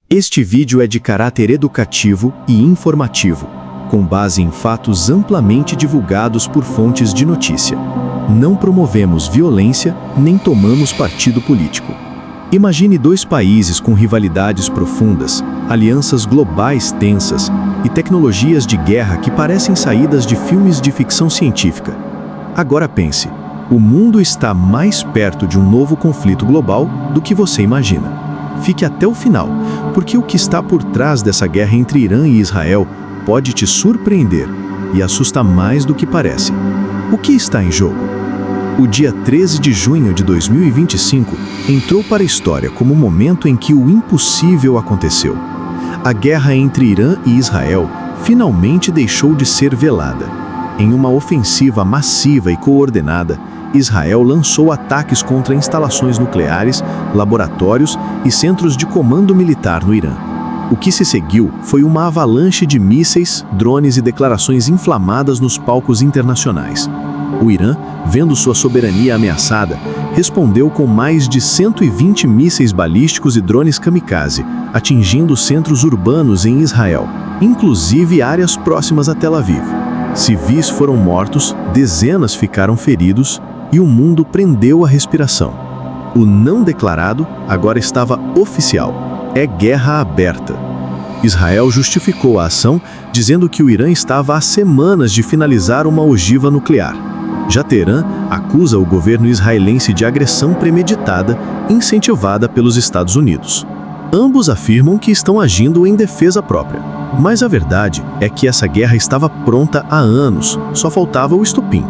Este vídeo é de caráter educativo e informativo, com base em fatos amplamente divulgados por fontes de notícia. Não promovemos violência nem tomamos partido político. Imagine dois países com rivalidades profundas, alianças globais tensas e tecnologias de guerra que parecem saídas de filmes de ficção científica. Agora pense, o mundo está mais perto de um novo conflito global do que você imagina. Fique até o final, porque o que está por trás dessa guerra entre Irã e Israel pode te surpreender e assusta mais do que parece. O que está em jogo? O dia 13 de junho de 2025 entrou para a história como o momento em que o impossível aconteceu. A guerra entre Irã e Israel finalmente deixou de ser velada. Em uma ofensiva massiva e coordenada, Israel lançou ataques contra instalações nucleares, laboratórios e centros de comando militar no Irã. O que se seguiu foi uma avalanche de mísseis, drones e declarações inflamadas nos palcos internacionais. O Irã, vendo sua soberania ameaçada, respondeu com mais de 120 mísseis balísticos e drones kamikaze, atingindo centros urbanos em Israel, inclusive áreas próximas a Tel Aviv. Civis foram mortos, dezenas ficaram feridos e o mundo prendeu a respiração. O não declarado agora estava oficial. É guerra aberta. Israel justificou a ação, dizendo que o Irã estava há semanas de finalizar uma ogiva nuclear. Já Teherã acusa o governo israelense de agressão premeditada, incentivada pelos Estados Unidos. Ambos afirmam que estão agindo em defesa própria. Mas a verdade é que essa guerra estava pronta há anos, só faltava o estopim.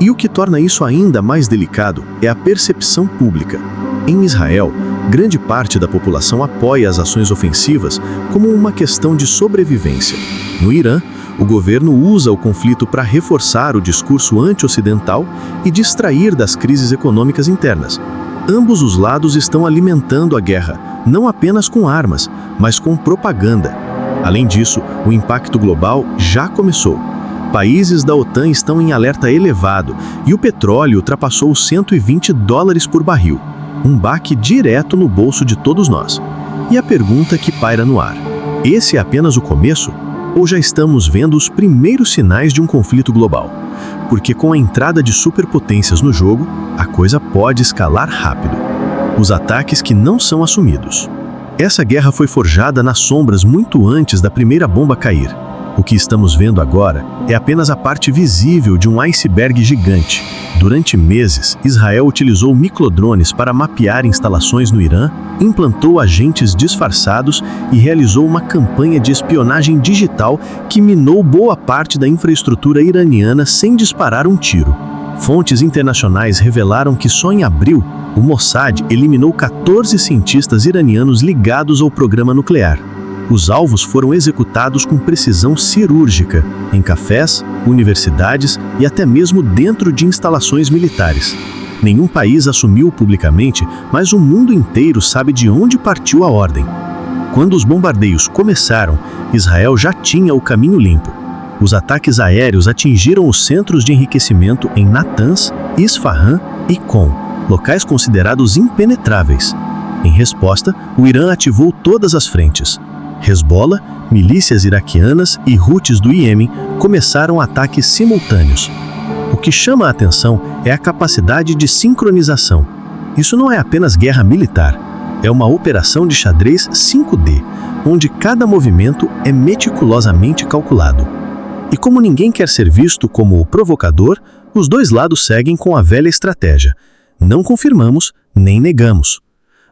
E o que torna isso ainda mais delicado é a percepção pública. Em Israel, grande parte da população apoia as ações ofensivas como uma questão de sobrevivência. No Irã, o governo usa o conflito para reforçar o discurso anti-ocidental e distrair das crises econômicas internas. Ambos os lados estão alimentando a guerra, não apenas com armas, mas com propaganda. Além disso, o impacto global já começou. Países da OTAN estão em alerta elevado e o petróleo ultrapassou os $120 por barril, um baque direto no bolso de todos nós. E a pergunta que paira no ar: esse é apenas o começo? Ou já estamos vendo os primeiros sinais de um conflito global? Porque com a entrada de superpotências no jogo, a coisa pode escalar rápido. Os ataques que não são assumidos. Essa guerra foi forjada nas sombras muito antes da primeira bomba cair. O que estamos vendo agora é apenas a parte visível de um iceberg gigante. Durante meses, Israel utilizou microdrones para mapear instalações no Irã, implantou agentes disfarçados e realizou uma campanha de espionagem digital que minou boa parte da infraestrutura iraniana sem disparar um tiro. Fontes internacionais revelaram que só em abril, o Mossad eliminou 14 cientistas iranianos ligados ao programa nuclear. Os alvos foram executados com precisão cirúrgica, em cafés, universidades e até mesmo dentro de instalações militares. Nenhum país assumiu publicamente, mas o mundo inteiro sabe de onde partiu a ordem. Quando os bombardeios começaram, Israel já tinha o caminho limpo. Os ataques aéreos atingiram os centros de enriquecimento em Natanz, Isfahan e Qom, locais considerados impenetráveis. Em resposta, o Irã ativou todas as frentes. Hezbollah, milícias iraquianas e Houthis do Iêmen começaram ataques simultâneos. O que chama a atenção é a capacidade de sincronização. Isso não é apenas guerra militar, é uma operação de xadrez 5D, onde cada movimento é meticulosamente calculado. E como ninguém quer ser visto como o provocador, os dois lados seguem com a velha estratégia. Não confirmamos, nem negamos.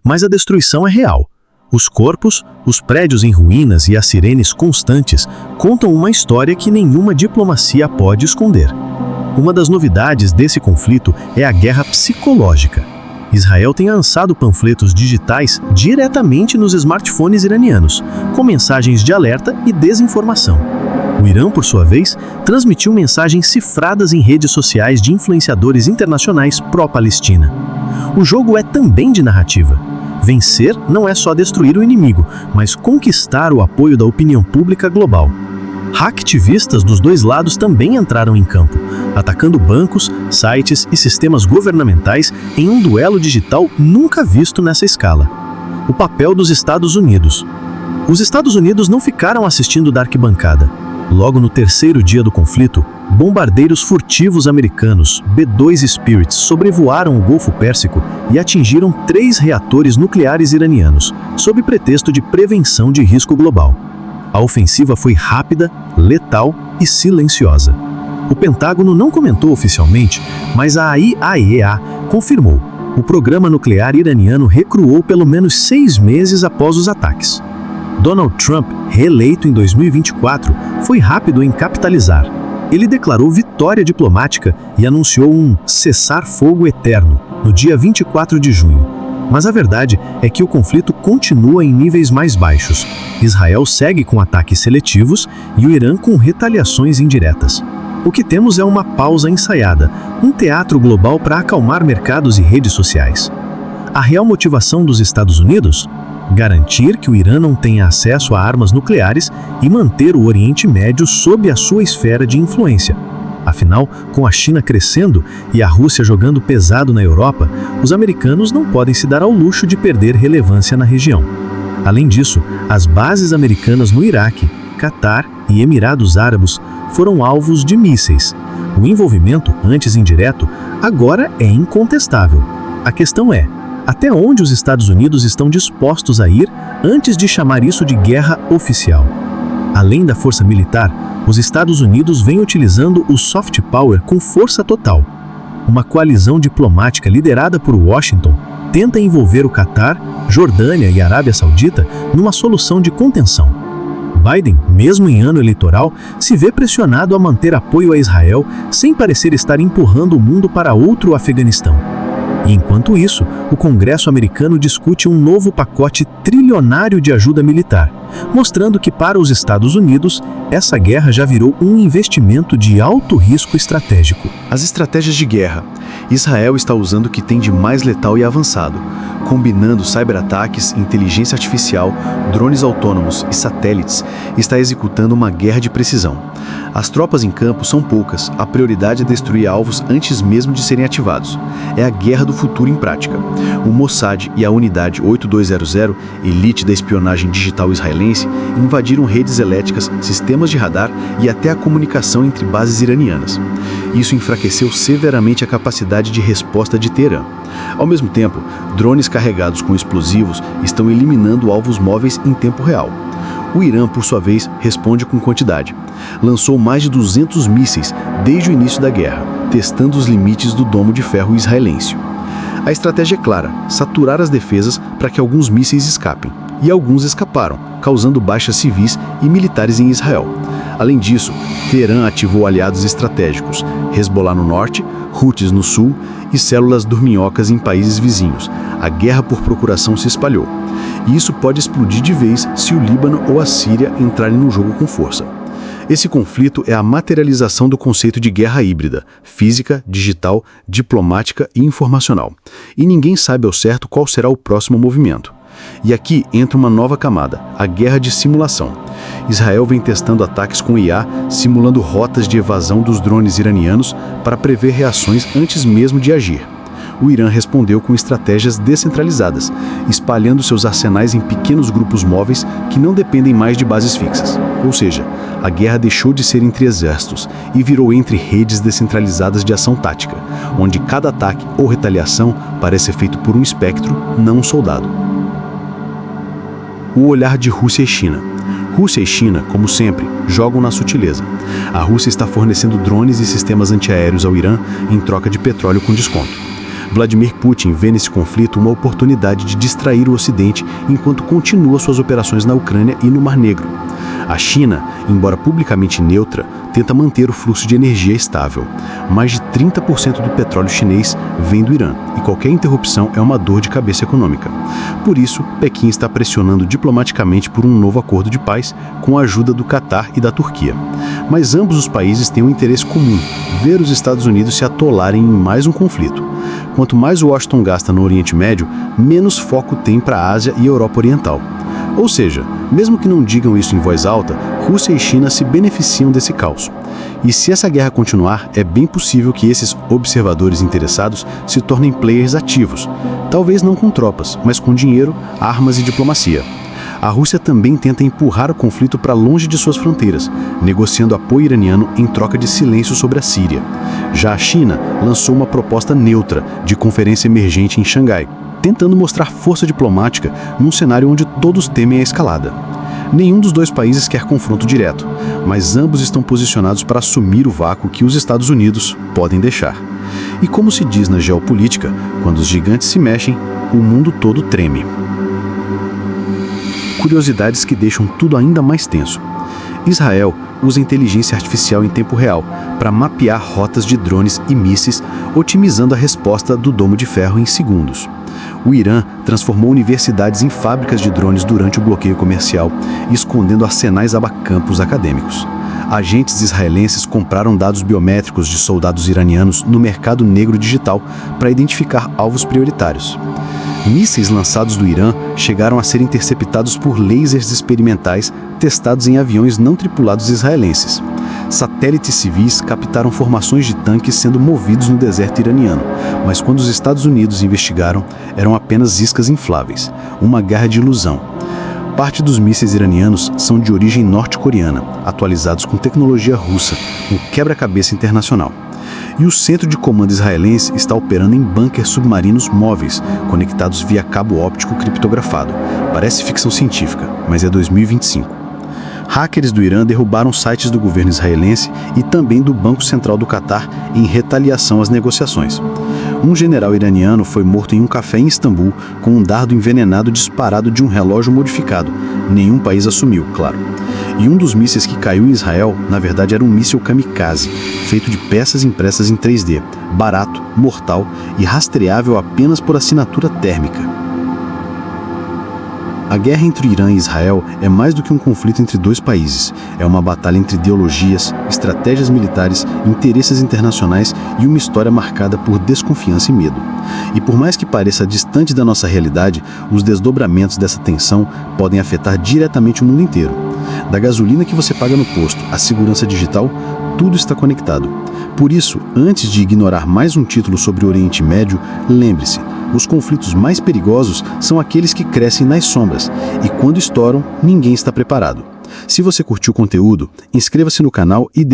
Mas a destruição é real. Os corpos, os prédios em ruínas e as sirenes constantes contam uma história que nenhuma diplomacia pode esconder. Uma das novidades desse conflito é a guerra psicológica. Israel tem lançado panfletos digitais diretamente nos smartphones iranianos, com mensagens de alerta e desinformação. O Irã, por sua vez, transmitiu mensagens cifradas em redes sociais de influenciadores internacionais pró-Palestina. O jogo é também de narrativa. Vencer não é só destruir o inimigo, mas conquistar o apoio da opinião pública global. Hacktivistas dos dois lados também entraram em campo, atacando bancos, sites e sistemas governamentais em um duelo digital nunca visto nessa escala. O papel dos Estados Unidos. Os Estados Unidos não ficaram assistindo da arquibancada. Logo no terceiro dia do conflito, bombardeiros furtivos americanos, B-2 Spirit, sobrevoaram o Golfo Pérsico e atingiram 3 reatores nucleares iranianos, sob pretexto de prevenção de risco global. A ofensiva foi rápida, letal e silenciosa. O Pentágono não comentou oficialmente, mas a IAEA confirmou. O programa nuclear iraniano recuou pelo menos 6 meses após os ataques. Donald Trump, reeleito em 2024, foi rápido em capitalizar. Ele declarou vitória diplomática e anunciou um cessar-fogo eterno no dia 24 de junho. Mas a verdade é que o conflito continua em níveis mais baixos. Israel segue com ataques seletivos e o Irã com retaliações indiretas. O que temos é uma pausa ensaiada, um teatro global para acalmar mercados e redes sociais. A real motivação dos Estados Unidos? Garantir que o Irã não tenha acesso a armas nucleares e manter o Oriente Médio sob a sua esfera de influência. Afinal, com a China crescendo e a Rússia jogando pesado na Europa, os americanos não podem se dar ao luxo de perder relevância na região. Além disso, as bases americanas no Iraque, Catar e Emirados Árabes foram alvos de mísseis. O envolvimento, antes indireto, agora é incontestável. A questão é: até onde os Estados Unidos estão dispostos a ir antes de chamar isso de guerra oficial? Além da força militar, os Estados Unidos vêm utilizando o soft power com força total. Uma coalizão diplomática liderada por Washington tenta envolver o Catar, Jordânia e Arábia Saudita numa solução de contenção. Biden, mesmo em ano eleitoral, se vê pressionado a manter apoio a Israel sem parecer estar empurrando o mundo para outro Afeganistão. E enquanto isso, o Congresso americano discute um novo pacote trilionário de ajuda militar, mostrando que para os Estados Unidos, essa guerra já virou um investimento de alto risco estratégico. As estratégias de guerra. Israel está usando o que tem de mais letal e avançado, combinando cyberataques, inteligência artificial, drones autônomos e satélites, está executando uma guerra de precisão. As tropas em campo são poucas, a prioridade é destruir alvos antes mesmo de serem ativados. É a guerra do futuro em prática. O Mossad e a Unidade 8200, elite da espionagem digital israelense, invadiram redes elétricas, sistemas de radar e até a comunicação entre bases iranianas. Isso enfraqueceu severamente a capacidade de resposta de Teherã. Ao mesmo tempo, drones carregados com explosivos estão eliminando alvos móveis em tempo real. O Irã, por sua vez, responde com quantidade. Lançou mais de 200 mísseis desde o início da guerra, testando os limites do domo de ferro israelense. A estratégia é clara: saturar as defesas para que alguns mísseis escapem. E alguns escaparam, causando baixas civis e militares em Israel. Além disso, Teherã ativou aliados estratégicos, Hezbollah no norte, Houthis no sul e células dorminhocas em países vizinhos. A guerra por procuração se espalhou. E isso pode explodir de vez se o Líbano ou a Síria entrarem no jogo com força. Esse conflito é a materialização do conceito de guerra híbrida, física, digital, diplomática e informacional. E ninguém sabe ao certo qual será o próximo movimento. E aqui entra uma nova camada, a guerra de simulação. Israel vem testando ataques com IA, simulando rotas de evasão dos drones iranianos para prever reações antes mesmo de agir. O Irã respondeu com estratégias descentralizadas, espalhando seus arsenais em pequenos grupos móveis que não dependem mais de bases fixas. Ou seja, a guerra deixou de ser entre exércitos e virou entre redes descentralizadas de ação tática, onde cada ataque ou retaliação parece feito por um espectro, não um soldado. O olhar de Rússia e China. Rússia e China, como sempre, jogam na sutileza. A Rússia está fornecendo drones e sistemas antiaéreos ao Irã em troca de petróleo com desconto. Vladimir Putin vê nesse conflito uma oportunidade de distrair o Ocidente enquanto continua suas operações na Ucrânia e no Mar Negro. A China, embora publicamente neutra, tenta manter o fluxo de energia estável. Mais de 30% do petróleo chinês vem do Irã, e qualquer interrupção é uma dor de cabeça econômica. Por isso, Pequim está pressionando diplomaticamente por um novo acordo de paz com a ajuda do Catar e da Turquia. Mas ambos os países têm um interesse comum: ver os Estados Unidos se atolarem em mais um conflito. Quanto mais Washington gasta no Oriente Médio, menos foco tem para a Ásia e Europa Oriental. Ou seja, mesmo que não digam isso em voz alta, Rússia e China se beneficiam desse caos. E se essa guerra continuar, é bem possível que esses observadores interessados se tornem players ativos. Talvez não com tropas, mas com dinheiro, armas e diplomacia. A Rússia também tenta empurrar o conflito para longe de suas fronteiras, negociando apoio iraniano em troca de silêncio sobre a Síria. Já a China lançou uma proposta neutra de conferência emergente em Xangai, tentando mostrar força diplomática num cenário onde todos temem a escalada. Nenhum dos dois países quer confronto direto, mas ambos estão posicionados para assumir o vácuo que os Estados Unidos podem deixar. E como se diz na geopolítica, quando os gigantes se mexem, o mundo todo treme. Curiosidades que deixam tudo ainda mais tenso. Israel usa inteligência artificial em tempo real para mapear rotas de drones e mísseis, otimizando a resposta do Domo de Ferro em segundos. O Irã transformou universidades em fábricas de drones durante o bloqueio comercial, escondendo arsenais abacampos acadêmicos. Agentes israelenses compraram dados biométricos de soldados iranianos no mercado negro digital para identificar alvos prioritários. Mísseis lançados do Irã chegaram a ser interceptados por lasers experimentais testados em aviões não tripulados israelenses. Satélites civis captaram formações de tanques sendo movidos no deserto iraniano, mas quando os Estados Unidos investigaram, eram apenas iscas infláveis, uma guerra de ilusão. Parte dos mísseis iranianos são de origem norte-coreana, atualizados com tecnologia russa, um quebra-cabeça internacional. E o centro de comando israelense está operando em bunkers submarinos móveis, conectados via cabo óptico criptografado. Parece ficção científica, mas é 2025. Hackers do Irã derrubaram sites do governo israelense e também do Banco Central do Catar em retaliação às negociações. Um general iraniano foi morto em um café em Istambul com um dardo envenenado disparado de um relógio modificado. Nenhum país assumiu, claro. E um dos mísseis que caiu em Israel, na verdade, era um míssil kamikaze, feito de peças impressas em 3D, barato, mortal e rastreável apenas por assinatura térmica. A guerra entre Irã e Israel é mais do que um conflito entre dois países. É uma batalha entre ideologias, estratégias militares, interesses internacionais e uma história marcada por desconfiança e medo. E por mais que pareça distante da nossa realidade, os desdobramentos dessa tensão podem afetar diretamente o mundo inteiro. Da gasolina que você paga no posto à segurança digital, tudo está conectado. Por isso, antes de ignorar mais um título sobre o Oriente Médio, lembre-se, os conflitos mais perigosos são aqueles que crescem nas sombras e quando estouram, ninguém está preparado. Se você curtiu o conteúdo, inscreva-se no canal e